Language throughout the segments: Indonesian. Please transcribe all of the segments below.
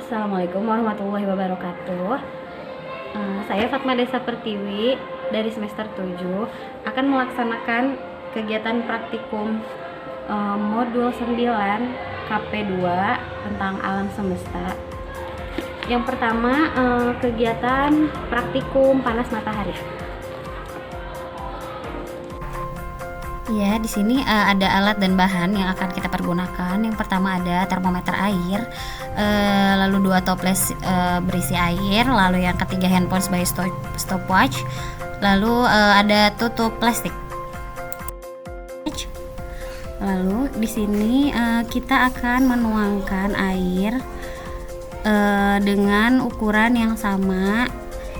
Assalamualaikum warahmatullahi wabarakatuh. Saya Fatma Desa Pertiwi dari semester 7 akan melaksanakan kegiatan praktikum modul 9 KP2 tentang alam semesta. Yang pertama, kegiatan praktikum panas matahari. Ya, di sini ada alat dan bahan yang akan kita pergunakan. Yang pertama ada termometer air, lalu 2 toples berisi air, lalu yang ketiga handphone sebagai stopwatch, lalu ada tutup plastik. Lalu di sini kita akan menuangkan air dengan ukuran yang sama,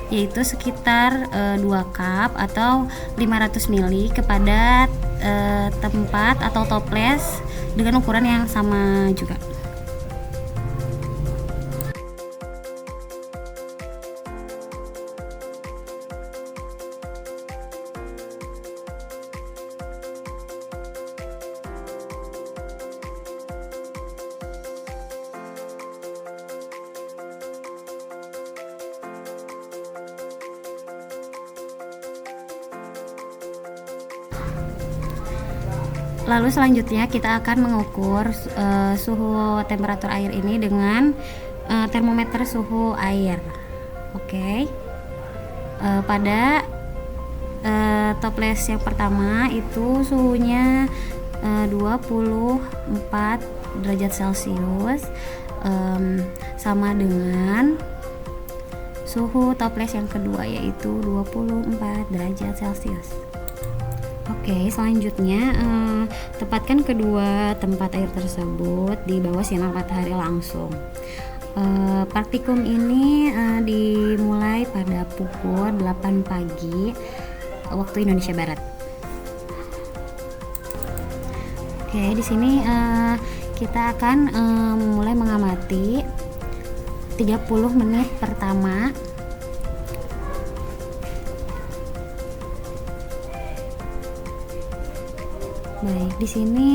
yaitu sekitar 2 cup atau 500 ml kepada tempat atau toples dengan ukuran yang sama juga. Lalu selanjutnya kita akan mengukur suhu temperatur air ini dengan termometer suhu air. Oke. Pada toples yang pertama itu suhunya 24 derajat Celcius, sama dengan suhu toples yang kedua yaitu 24 derajat Celcius. Oke, selanjutnya tempatkan kedua tempat air tersebut di bawah sinar matahari langsung. Praktikum ini dimulai pada pukul 8 pagi waktu Indonesia Barat. Oke, di sini kita akan mulai mengamati 30 menit pertama. Baik, di sini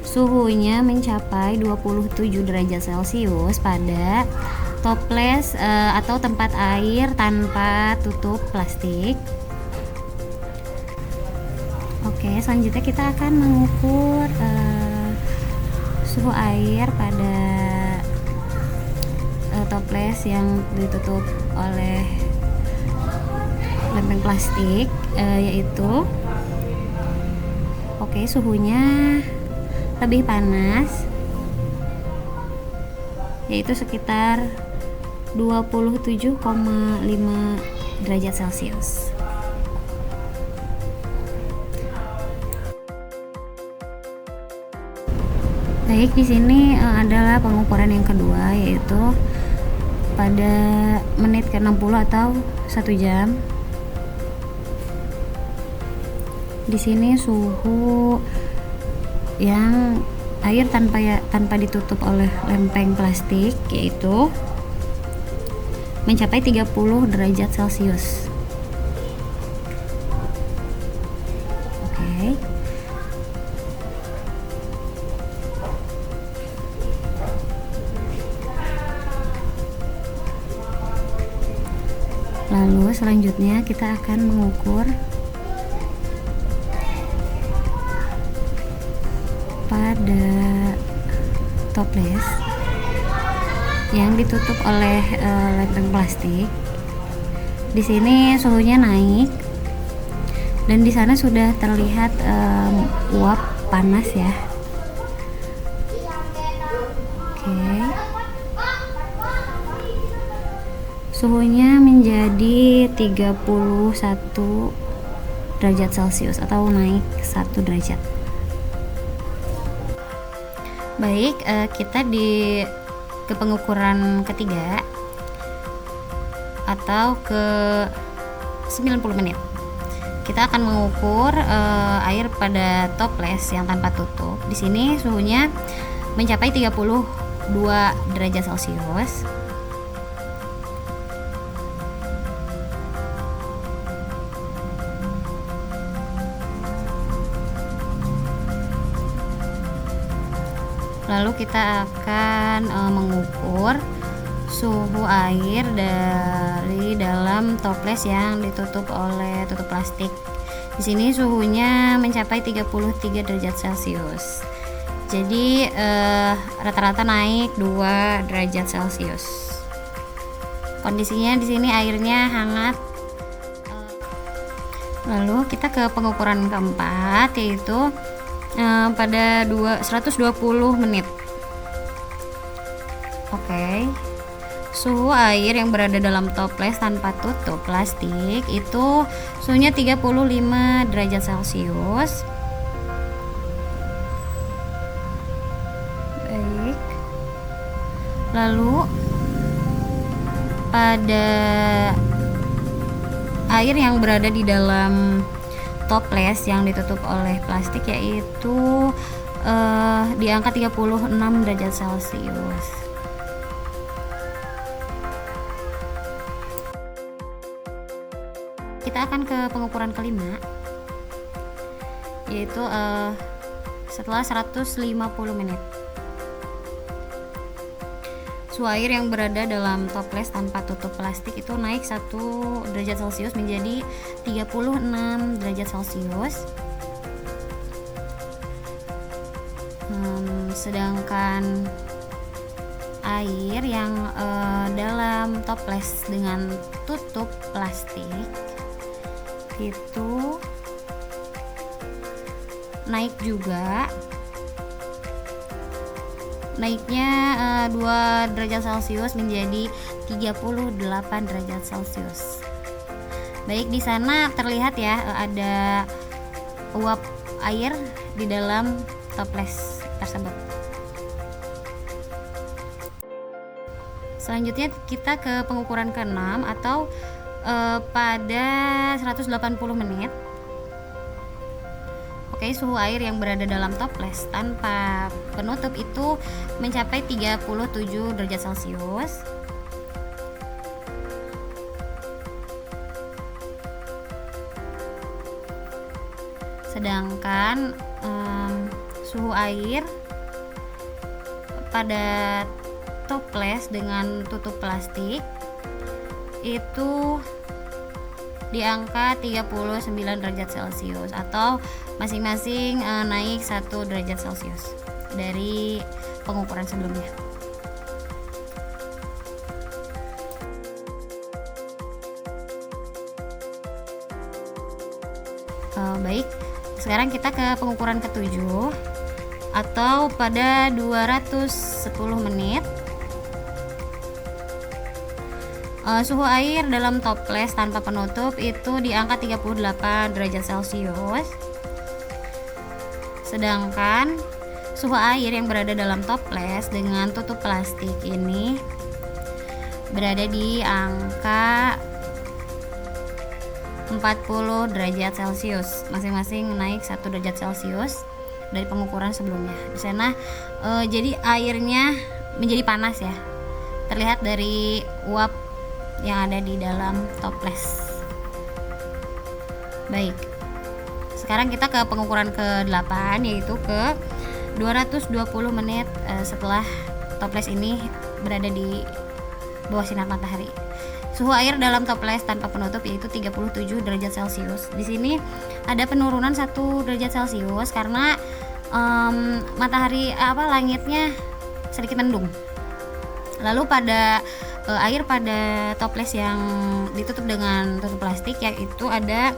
suhunya mencapai 27 derajat Celcius pada toples atau tempat air tanpa tutup plastik. Oke, selanjutnya kita akan mengukur suhu air pada toples yang ditutup oleh lempeng plastik, yaitu oke, suhunya lebih panas, yaitu sekitar 27,5 derajat Celcius. Baik, di sini adalah pengukuran yang kedua, yaitu pada menit ke-60 atau 1 jam. Di sini suhu yang air tanpa ditutup oleh lempeng plastik yaitu mencapai 30 derajat Celcius. Oke. Lalu selanjutnya kita akan mengukur pada toples yang ditutup oleh lempeng plastik. Di sini suhunya naik dan di sana sudah terlihat uap panas ya. Oke. Suhunya menjadi 31 derajat Celcius atau naik 1 derajat. Baik, kita ke pengukuran ketiga atau ke 90 menit. Kita akan mengukur air pada toples yang tanpa tutup. Di sini suhunya mencapai 32 derajat Celcius. Lalu kita akan mengukur suhu air dari dalam toples yang ditutup oleh tutup plastik. Di sini suhunya mencapai 33 derajat Celcius. Jadi rata-rata naik 2 derajat Celcius. Kondisinya di sini airnya hangat. Lalu kita ke pengukuran keempat, yaitu pada 120 menit. Oke. Suhu air yang berada dalam toples tanpa tutup plastik itu suhunya 35 derajat Celcius. Baik. Lalu pada air yang berada di dalam toples yang ditutup oleh plastik, yaitu di angka 36 derajat Celcius. Kita akan ke pengukuran kelima, yaitu setelah 150 menit. Suhu air yang berada dalam toples tanpa tutup plastik itu naik 1 derajat Celcius menjadi 36 derajat Celcius. Sedangkan air yang dalam toples dengan tutup plastik itu naik juga, naiknya 2 derajat Celcius menjadi 38 derajat Celcius. Baik, di sana terlihat ya ada uap air di dalam toples tersebut. Selanjutnya kita ke pengukuran ke-6 atau pada 180 menit. Oke, suhu air yang berada dalam toples tanpa penutup itu mencapai 37 derajat Celcius. Sedangkan suhu air pada toples dengan tutup plastik itu di angka 39 derajat Celcius atau masing-masing naik 1 derajat Celcius dari pengukuran sebelumnya. Baik, sekarang kita ke pengukuran ke-7 atau pada 210 menit. Suhu air dalam toples tanpa penutup itu di angka 38 derajat Celcius. Sedangkan suhu air yang berada dalam toples dengan tutup plastik ini berada di angka 40 derajat Celcius, masing-masing naik 1 derajat Celcius dari pengukuran sebelumnya. Di sana jadi airnya menjadi panas ya, terlihat dari uap yang ada di dalam toples. Baik, sekarang kita ke pengukuran ke-8, yaitu ke 220 menit setelah toples ini berada di bawah sinar matahari. Suhu air dalam toples tanpa penutup yaitu 37 derajat Celcius. Di sini ada penurunan 1 derajat Celcius karena langitnya sedikit mendung. Lalu pada air pada toples yang ditutup dengan tutup plastik yaitu ada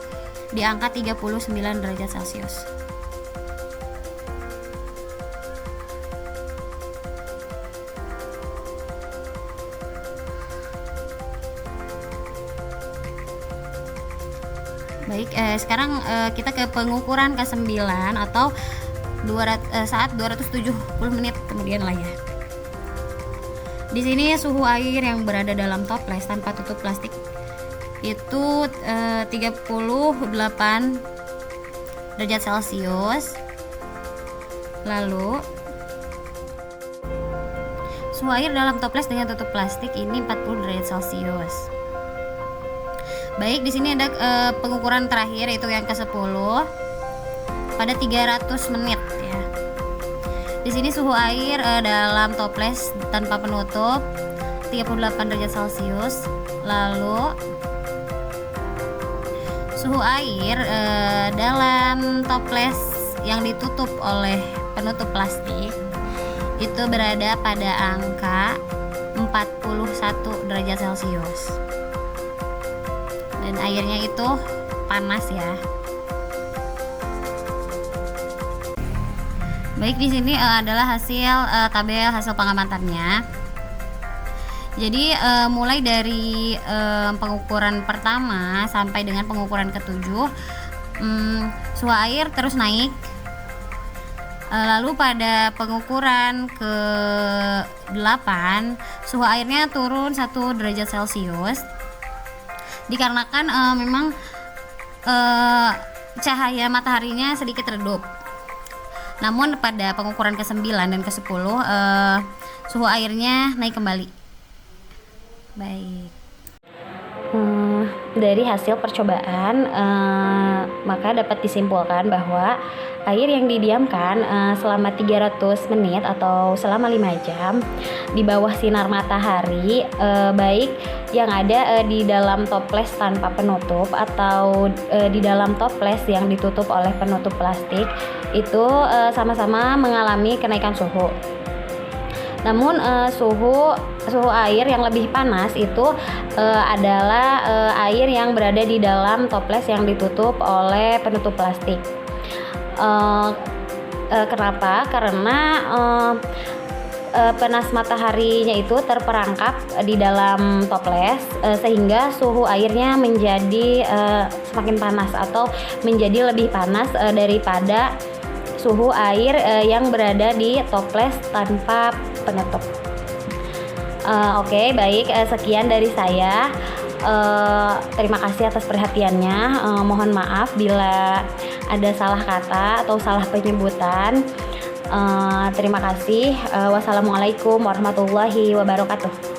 di angka 39 derajat Celcius. Baik, sekarang kita ke pengukuran ke-9 atau saat 270 menit kemudian lah ya. Di sini suhu air yang berada dalam toples tanpa tutup plastik itu 38 derajat Celcius. Lalu suhu air dalam toples dengan tutup plastik ini 40 derajat Celcius. Baik, di sini ada pengukuran terakhir yaitu yang ke-10 pada 300 menit ya. Di sini suhu air dalam toples tanpa penutup 38 derajat Celcius. Lalu suhu air dalam toples yang ditutup oleh penutup plastik itu berada pada angka 41 derajat Celcius. Dan airnya itu panas ya. Baik, di sini adalah hasil tabel hasil pengamatannya. Jadi mulai dari pengukuran pertama sampai dengan pengukuran ketujuh, suhu air terus naik. Lalu pada pengukuran ke-8 suhu airnya turun 1 derajat Celcius dikarenakan memang cahaya mataharinya sedikit redup. Namun pada pengukuran ke-9 dan ke-10 suhu airnya naik kembali. Baik. Dari hasil percobaan maka dapat disimpulkan bahwa air yang didiamkan selama 300 menit atau selama 5 jam di bawah sinar matahari, baik yang ada di dalam toples tanpa penutup atau di dalam toples yang ditutup oleh penutup plastik, itu sama-sama mengalami kenaikan suhu. Namun suhu air yang lebih panas itu adalah air yang berada di dalam toples yang ditutup oleh penutup plastik. Kenapa? Karena panas mataharinya itu terperangkap di dalam toples sehingga suhu airnya menjadi semakin panas atau menjadi lebih panas daripada suhu air yang berada di toples tanpa penutup. Oke, baik, sekian dari saya. Terima kasih atas perhatiannya. Mohon maaf bila ada salah kata atau salah penyebutan. Terima kasih. Wassalamualaikum warahmatullahi wabarakatuh.